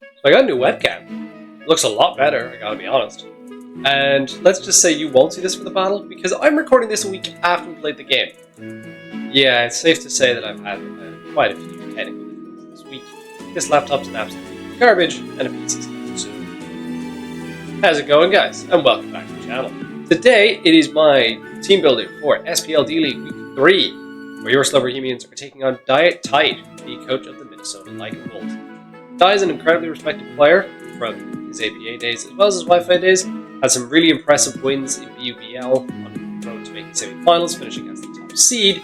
So I got a new webcam. Looks a lot better, I gotta be honest. And let's just say you won't see this for the battle, because I'm recording this a week after we played the game. Yeah, it's safe to say that I've had quite a few technical difficulties this week. This laptop's an absolute garbage, and a PC's coming soon. How's it going, guys? And welcome back to the channel. Today, it is my team builder for SPL D-League Week 3, where your Slow Bohemians are taking on DyeItTight, the coach of the Minnesota Lightning Bolt. Dye is an incredibly respected player from his APA days as well as his Wi-Fi days. Had some really impressive wins in BUBL on the road to making semi-finals, finishing as the top seed.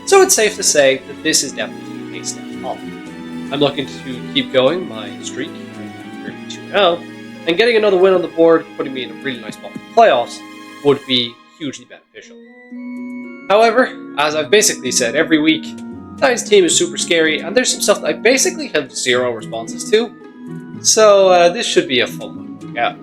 So it's safe to say that this is definitely a step up. I'm looking to keep going my streak, 32-0, and getting another win on the board, putting me in a really nice spot for the playoffs, would be hugely beneficial. However, as I've basically said every week, Dye's team is super scary, and there's some stuff that I basically have zero responses to. So this should be a fun one to work out.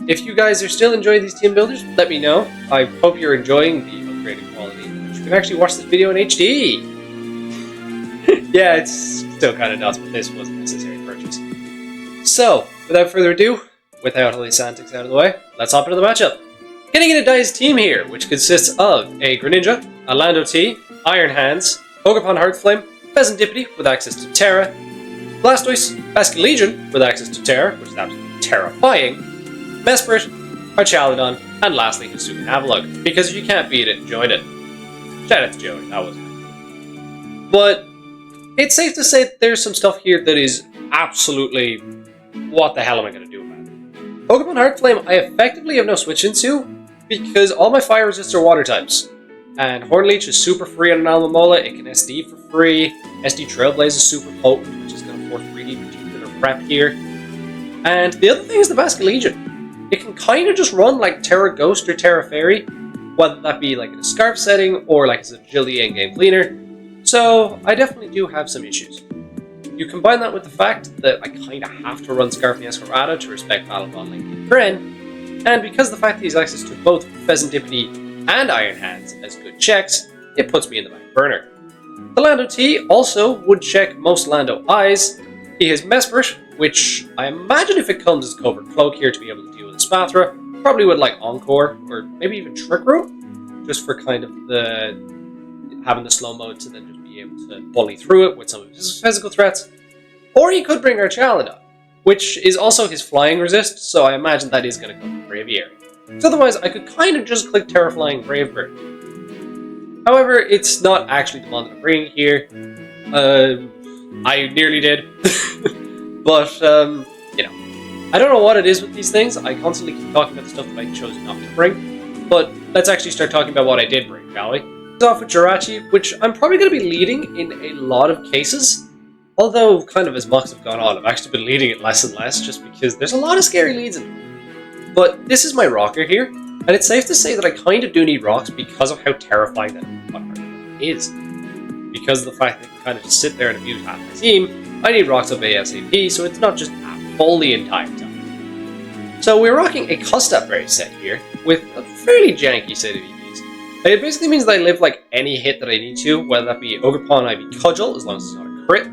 If you guys are still enjoying these team builders, let me know. I hope you're enjoying the upgraded quality. You can actually watch this video in HD. Yeah, it's still kind of nuts, but this was a necessary purchase. So, without further ado, without all these antics out of the way, let's hop into the matchup. Getting into Dye's team here, which consists of a Greninja, a Lando T, Iron Hands, Ogerpon Heartflame, Pheasantipity with access to Terra, Blastoise, Baskin Legion with access to Terra, which is absolutely terrifying, Mesprit, Archaludon, and lastly Hisuian Avalugg, because if you can't beat it, join it. Shout out to Joey, that was nice. But it's safe to say that there's some stuff here that is absolutely, what the hell am I going to do about it? Ogerpon Heartflame I effectively have no switch into, because all my fire resists are water types. And Hornleech is super free on an Alomomola, it can SD for free, SD Trailblaze is super potent, which is going to force really particular prep here. And the other thing is the Baskin Legion. It can kind of just run like Terra Ghost or Terra Fairy, whether that be like in a Scarf setting or like as an Agility endgame Cleaner. So I definitely do have some issues. You combine that with the fact that I kind of have to run Scarf and Escarada to respect Battle Bond Link and Gren, and because of the fact that he has access to both Pheasantipity and Iron Hands as good checks, it puts me in the back burner. The Lando T also would check most Lando Eyes. He has Mesprit, which I imagine if it comes as Covert Cloak here to be able to deal with the Spathra, probably would like Encore, or maybe even Trick Room, just for kind of the having the slow mode to then just be able to bully through it with some of his physical threats. Or he could bring Archaludon, which is also his flying resist, so I imagine that is going to come from Braviary. So otherwise, I could kind of just click Terraflying Bravebird. However, it's not actually the mon that I'm bringing here. I nearly did. But, you know. I don't know what it is with these things. I constantly keep talking about the stuff that I chose not to bring. But let's actually start talking about what I did bring, shall we? Let's off with Jirachi, which I'm probably going to be leading in a lot of cases. Although, kind of as months have gone on, I've actually been leading it less and less just because there's a lot of scary leads in it. But this is my rocker here, and it's safe to say that I kind of do need rocks because of how terrifying that is. Because of the fact that I can kind of just sit there and abuse half my team, I need rocks up ASAP, so it's not just full the entire time. So we're rocking a Custap Berry set here, with a fairly janky set of EVs. It basically means that I live like any hit that I need to, whether that be Ogerpon IV Cudgel, as long as it's not a crit,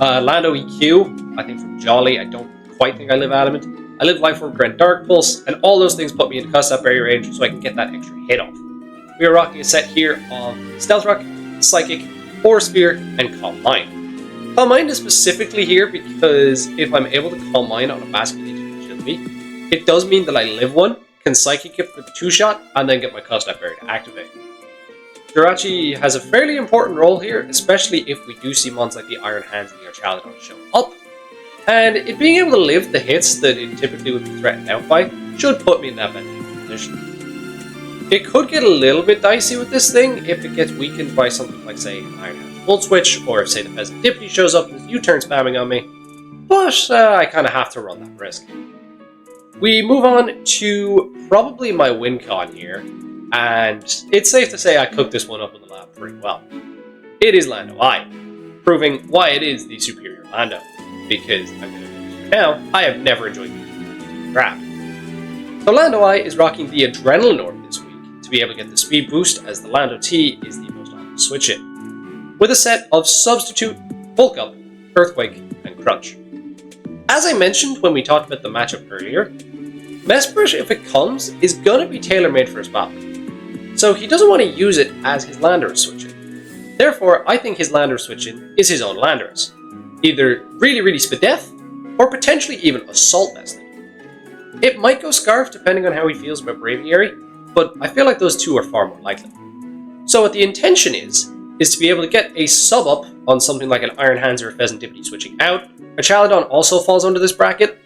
Lando EQ, I think from Jolly, I don't quite think I live Adamant. I live Life Orb, Grand Dark Pulse, and all those things put me in Custap Berry range so I can get that extra hit off. We are rocking a set here of Stealth Rock, Psychic, Aura Spear, and Calm Mind. Calm Mind is specifically here because if I'm able to Calm Mind on a Basket Legion Agility, it does mean that I live one, can Psychic it for the 2-shot, and then get my Custap Berry to activate. Jirachi has a fairly important role here, especially if we do see mons like the Iron Hands and the Archaludon show up. And it being able to live the hits that it typically would be threatened out by should put me in that beneficial position. It could get a little bit dicey with this thing if it gets weakened by something like, say, an Iron Hand Volt Switch, or if, say, the Pheasantipity shows up and U-turn spamming on me, but I kind of have to run that risk. We move on to probably my win con here, and it's safe to say I cooked this one up in the lab pretty well. It is Lando I, proving why it is the superior Lando. Because I'm going to admit to now, I have never enjoyed using crap. So Lando I is rocking the Adrenaline Orb this week to be able to get the speed boost, as the Lando T is the most obvious switch in, with a set of Substitute, Bulk Up, Earthquake, and Crunch. As I mentioned when we talked about the matchup earlier, Mesprit, if it comes, is going to be tailor-made for his Spathra. So he doesn't want to use it as his Landorus switch-in. Therefore, I think his Landorus switch-in is his own Landorus. Either really, really Spadef, or potentially even Assault Vest. It might go Scarf depending on how he feels about Braviary, but I feel like those two are far more likely. So what the intention is to be able to get a sub-up on something like an Iron Hands or a Pheasant Dippity switching out. A Chaladon also falls under this bracket,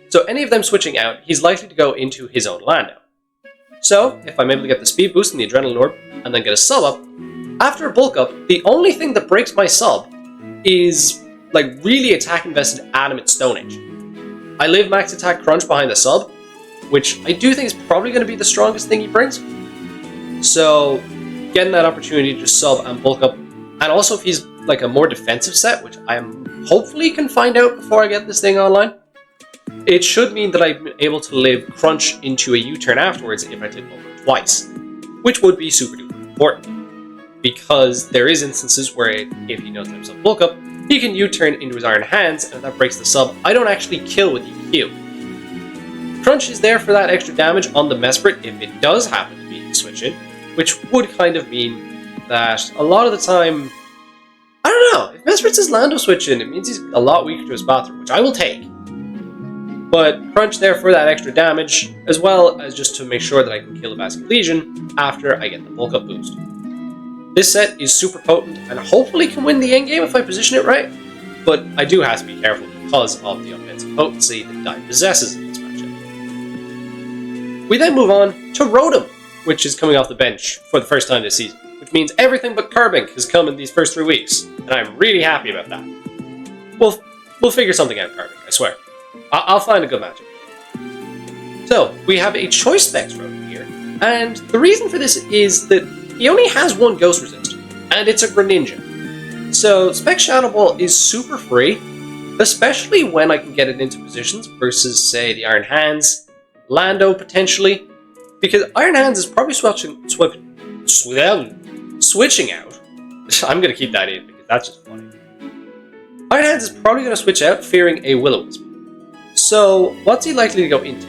so any of them switching out, he's likely to go into his own Lando. So, if I'm able to get the speed boost and the Adrenaline Orb, and then get a sub-up, after a bulk up, the only thing that breaks my sub is like really attack-invested Adamant Stone Age. I live max attack crunch behind the sub, which I do think is probably going to be the strongest thing he brings. So, getting that opportunity to just sub and bulk up, and also if he's like a more defensive set, which I am hopefully can find out before I get this thing online, it should mean that I'm able to live crunch into a U-turn afterwards if I take bulk twice, which would be super duper important, because there is instances where if he knows that himself bulk up, he can U-turn into his Iron Hands, and if that breaks the sub, I don't actually kill with EQ. Crunch is there for that extra damage on the Mesprit if it does happen to be switch-in, which would kind of mean that a lot of the time, I don't know, if Mesprit's his Lando switch-in, it means he's a lot weaker to his Spathra, which I will take. But Crunch there for that extra damage, as well as just to make sure that I can kill the Basket Legion after I get the bulk up boost. This set is super potent and hopefully can win the endgame if I position it right, but I do have to be careful because of the offensive potency that Dye possesses in this matchup. We then move on to Rotom, which is coming off the bench for the first time this season, which means everything but Carbink has come in these first 3 weeks, and I'm really happy about that. We'll figure something out, Carbink, I swear. I'll find a good matchup. So, we have a Choice Specs Rotom here, and the reason for this is that he only has one Ghost Resist, and it's a Greninja. So, Spec Shadow Ball is super free, especially when I can get it into positions versus, say, the Iron Hands, Lando potentially, because Iron Hands is probably switching out. I'm going to keep that in because that's just funny. Iron Hands is probably going to switch out, fearing a Will-O-Wisp. So, what's he likely to go into?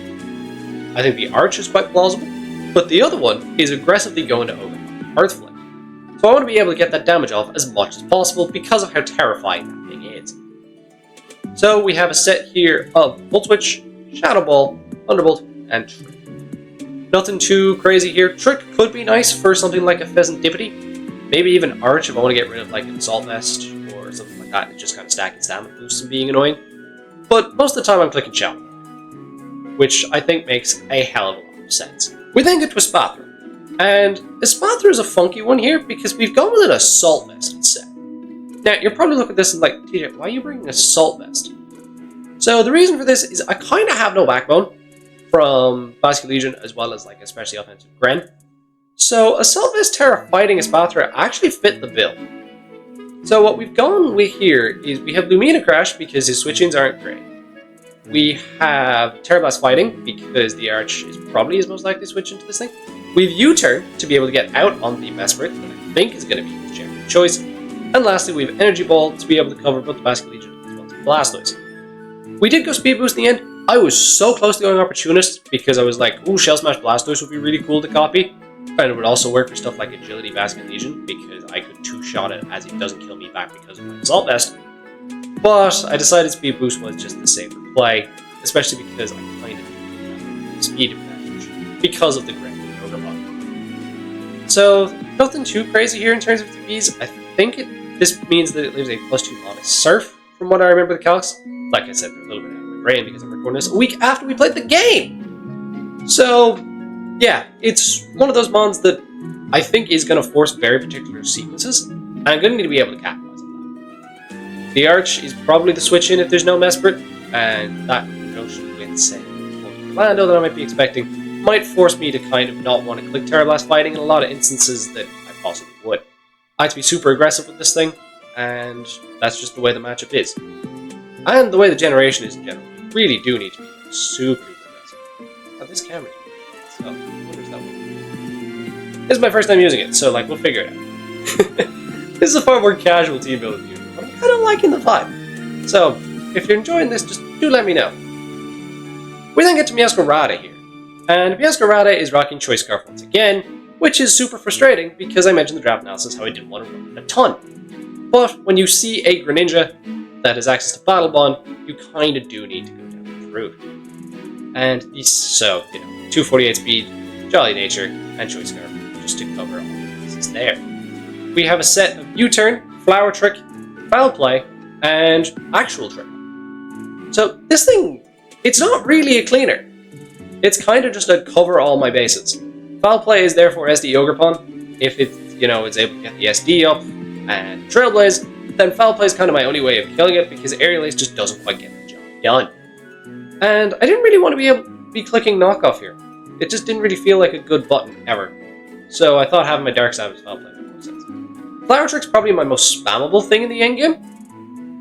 I think the Arch is quite plausible, but the other one is aggressively going to open Earthflame. So I want to be able to get that damage off as much as possible because of how terrifying that thing is. So we have a set here of Volt Switch, Shadow Ball, Thunderbolt, and Trick. Nothing too crazy here. Trick could be nice for something like a Pheasant Dippity, maybe even Arch if I want to get rid of like an Assault Vest or something like that, just kind of stacking stamina boosts and being annoying. But most of the time I'm clicking Shadow, which I think makes a hell of a lot of sense. We then get to a Spathra, and a Spathra is a funky one here because we've gone with an Assault Vest instead. Now, you're probably looking at this and like, TJ, why are you bringing an Assault Vest? So the reason for this is I kind of have no backbone from Basket Legion as well as like especially offensive Gren. So Assault Vest Terra fighting a Spathra actually fit the bill. So what we've gone with here is we have Lumina Crash because his switch-ins aren't great. We have Terra Blast Fighting because the Arch is probably his most likely switch into this thing. We have U-Turn to be able to get out on the Mesprit that I think is going to be his champion choice. And lastly, we have Energy Ball to be able to cover both the Basket Legion as well as the Blastoise. We did go Speed Boost in the end. I was so close to going Opportunist because I was like, ooh, Shell Smash Blastoise would be really cool to copy. And it would also work for stuff like Agility Basket Legion because I could two-shot it as it doesn't kill me back because of my Assault Vest. But I decided Speed Boost was just the safer play, especially because I kind of need the speed advantage because of the Grand Overlock. So, nothing too crazy here in terms of TVs. I think this means that it leaves a +2 on Surf, from what I remember the calcs. Like I said, they're a little bit out of my brain because I'm recording this a week after we played the game! So, yeah, it's one of those mons that I think is going to force very particular sequences, and I'm going to need to be able to capitalize on that. The Arch is probably the switch-in if there's no Mesprit, and that conjunction with, say, Lando that I might be expecting might force me to kind of not want to click Terra Blast Fighting in a lot of instances that I possibly would. I have to be super aggressive with this thing, and that's just the way the matchup is. And the way the generation is in general. You really do need to be super aggressive. Oh, this camera's weird, so I wonder if that will. This is my first time using it, so like we'll figure it out. This is a far more casual team building view. I'm kind of liking the vibe. So, if you're enjoying this, just do let me know. We then get to Miasco here, and Miasco is rocking Choice Scarf once again, which is super frustrating because I mentioned the draft analysis how I didn't want to run a ton. But when you see a Greninja that has access to Battle Bond, you kind of do need to go down this route. And so, 248 speed, Jolly Nature, and Choice Scarf, just to cover all the bases there. We have a set of U-Turn, Flower Trick, Foul Play, and Actual Trick. So this thing, it's not really a cleaner. It's kind of just a cover all my bases. Foul Play is therefore SD Ogerpon. If it's, it's able to get the SD up and Trailblaze, then Foul Play is kind of my only way of killing it because Aerial Ace just doesn't quite get the job done. And I didn't really want to be able to be clicking knockoff here. It just didn't really feel like a good button ever. So I thought having my Dark Side was Foul Play made more sense. Flower Trick's probably my most spammable thing in the endgame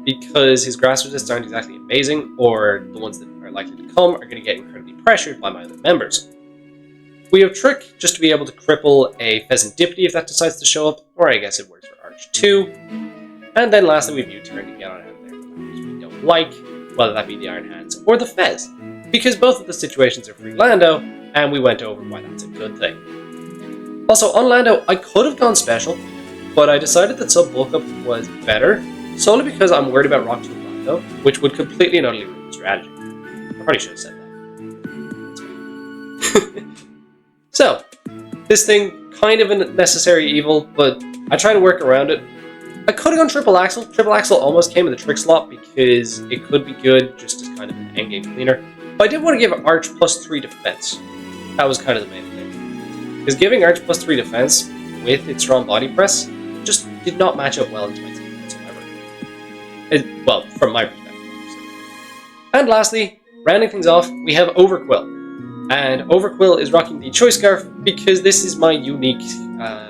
because his grass resists aren't exactly amazing, or the ones that are likely to come are going to get incredibly pressured by my other members. We have Trick just to be able to cripple a Pheasant Dippity if that decides to show up, or I guess it works for Arch too. And then lastly we have U-Turn to get on out of there because we don't like, whether that be the Iron Hands or the Fez, because both of the situations are free Lando, and we went over why that's a good thing. Also, on Lando, I could have gone special, but I decided that Sub Bulk Up was better, solely because I'm worried about Rock 2 Lando, which would completely and utterly ruin the strategy. I probably should have said that. So, this thing, kind of a necessary evil, but I try to work around it. I could have gone Triple Axle. Triple Axle almost came in the trick slot because it could be good just as kind of an endgame cleaner. But I did want to give Arch +3 defense. That was kind of the main thing. Because giving Arch +3 defense with its strong body press just did not match up well into my team whatsoever. Well, from my perspective, obviously. And lastly, rounding things off, we have Overquill. And Overquill is rocking the Choice Scarf because this is my unique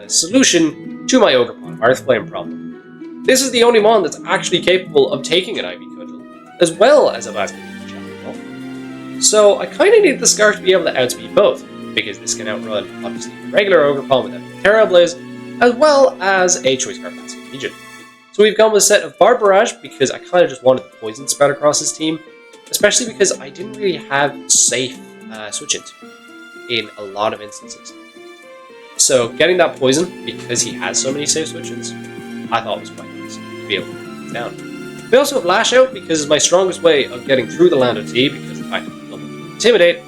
solution to my Ogerpon Hearthflame problem. This is the only mon that's actually capable of taking an Ivy Cudgel, as well as a Basket Chapel. So I kind of need the Scarf to be able to outspeed both, because this can outrun, obviously, a regular Ogerpon with a Terra Blaze, as well as a Choice Scarf Basket Legion. So we've gone with a set of Bar Barrage, because I kind of just wanted the poison spread across his team, especially because I didn't really have safe switch-ins in a lot of instances. So getting that poison, because he has so many safe switch-ins, I thought was quite nice to be able to bring things down. We also have Lash Out, because it's my strongest way of getting through the Lando T, because of the fact that I'm able to Intimidate.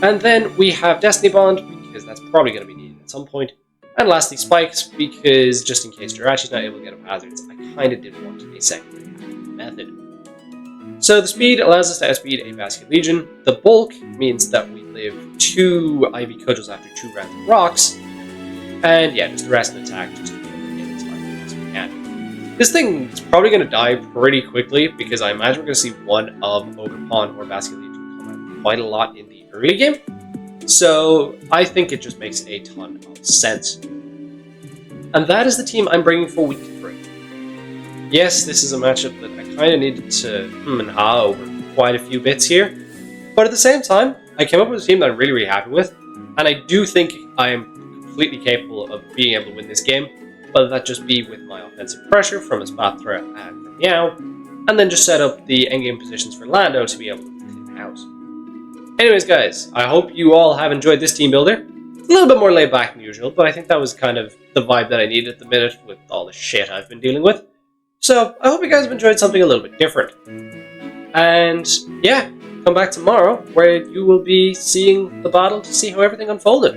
And then we have Destiny Bond, because that's probably going to be needed at some point. And lastly, Spikes, because just in case Jirachi's not able to get up hazards, I kind of did want a secondary method. So the speed allows us to outspeed a Basket Legion. The bulk means that we live 2 Ivy Cudgels after 2 rounds of rocks. And yeah, just the rest of the attack, just to be able to get as far as we can. This thing is probably going to die pretty quickly, because I imagine we're going to see one of Ogerpon or Basket Legion come out quite a lot in the early game. So I think it just makes a ton of sense. And that is the team I'm bringing for week 3. Yes, this is a matchup that I kind of needed to and ha over quite a few bits here. But at the same time, I came up with a team that I'm really, really happy with. And I do think I am completely capable of being able to win this game, whether that just be with my offensive pressure from his Path Threat and from Meow, and then just set up the endgame positions for Lando to be able to clean the house. Anyways, guys, I hope you all have enjoyed this team builder. It's a little bit more laid back than usual, but I think that was kind of the vibe that I needed at the minute with all the shit I've been dealing with. So I hope you guys have enjoyed something a little bit different. And yeah, come back tomorrow where you will be seeing the battle to see how everything unfolded.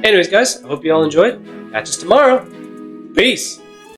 Anyways, guys, I hope you all enjoyed. Catch us tomorrow. Peace.